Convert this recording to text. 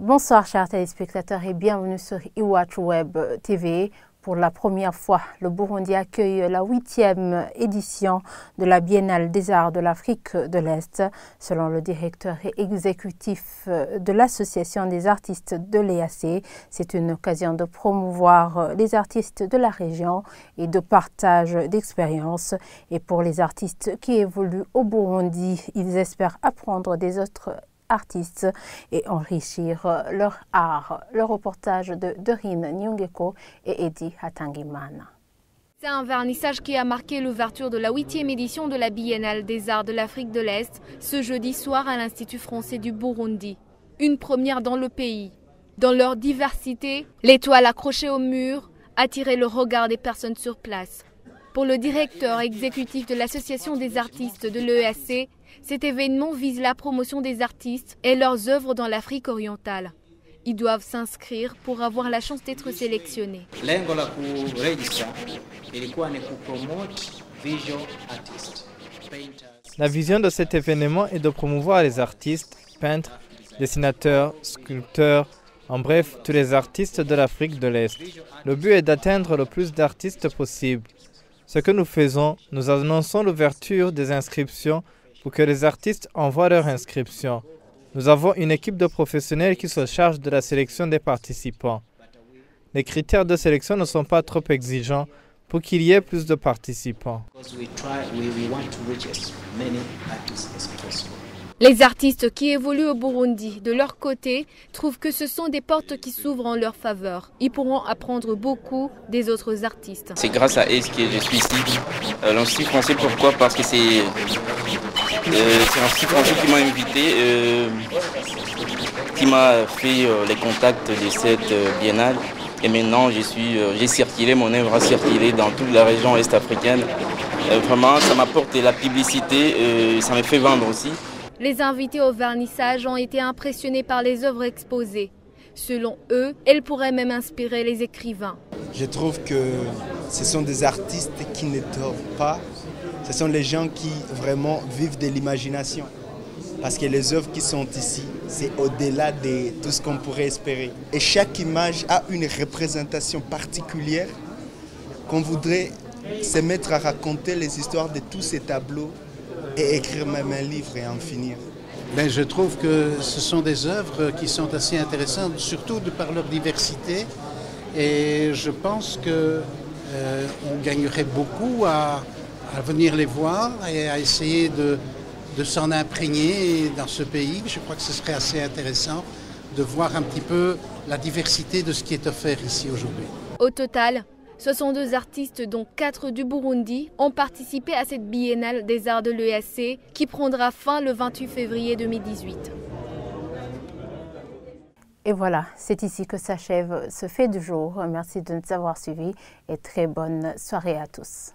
Bonsoir chers téléspectateurs et bienvenue sur iWatch Web TV. Pour la première fois, le Burundi accueille la 8e édition de la Biennale des Arts de l'Afrique de l'Est. Selon le directeur exécutif de l'Association des artistes de l'EAC, c'est une occasion de promouvoir les artistes de la région et de partage d'expériences. Et pour les artistes qui évoluent au Burundi, ils espèrent apprendre des autres artistes et enrichir leur art. Le reportage de Dorine Nyongeko et Eddie Hatangimana. C'est un vernissage qui a marqué l'ouverture de la 8e édition de la Biennale des Arts de l'Afrique de l'Est ce jeudi soir à l'Institut français du Burundi. Une première dans le pays. Dans leur diversité, l'étoile accrochée au mur attirait le regard des personnes sur place. Pour le directeur exécutif de l'Association des artistes de l'EAC, cet événement vise la promotion des artistes et leurs œuvres dans l'Afrique orientale. Ils doivent s'inscrire pour avoir la chance d'être sélectionnés. La vision de cet événement est de promouvoir les artistes, peintres, dessinateurs, sculpteurs, en bref, tous les artistes de l'Afrique de l'Est. Le but est d'atteindre le plus d'artistes possible. Ce que nous faisons, nous annonçons l'ouverture des inscriptions pour que les artistes envoient leur inscription. Nous avons une équipe de professionnels qui se charge de la sélection des participants. Les critères de sélection ne sont pas trop exigeants pour qu'il y ait plus de participants. Les artistes qui évoluent au Burundi, de leur côté, trouvent que ce sont des portes qui s'ouvrent en leur faveur. Ils pourront apprendre beaucoup des autres artistes. C'est grâce à ES que je suis ici. L'Institut français, pourquoi? Parce que c'est l'Institut français qui m'a invité, qui m'a fait les contacts de cette biennale. Et maintenant, j'ai circulé, mon œuvre a circulé dans toute la région est-africaine. Vraiment, ça m'apporte de la publicité, ça me fait vendre aussi. Les invités au vernissage ont été impressionnés par les œuvres exposées. Selon eux, elles pourraient même inspirer les écrivains. Je trouve que ce sont des artistes qui ne dorment pas. Ce sont les gens qui vraiment vivent de l'imagination. Parce que les œuvres qui sont ici, c'est au-delà de tout ce qu'on pourrait espérer. Et chaque image a une représentation particulière qu'on voudrait se mettre à raconter les histoires de tous ces tableaux et écrire même un livre et en finir. Je trouve que ce sont des œuvres qui sont assez intéressantes, surtout de par leur diversité. Et je pense qu'on gagnerait beaucoup à venir les voir et à essayer de s'en imprégner dans ce pays. Je crois que ce serait assez intéressant de voir un petit peu la diversité de ce qui est offert ici aujourd'hui. Au total, 62 artistes, dont 4 du Burundi, ont participé à cette Biennale des Arts de l'EAC qui prendra fin le 28 février 2018. Et voilà, c'est ici que s'achève ce fait du jour. Merci de nous avoir suivis et très bonne soirée à tous.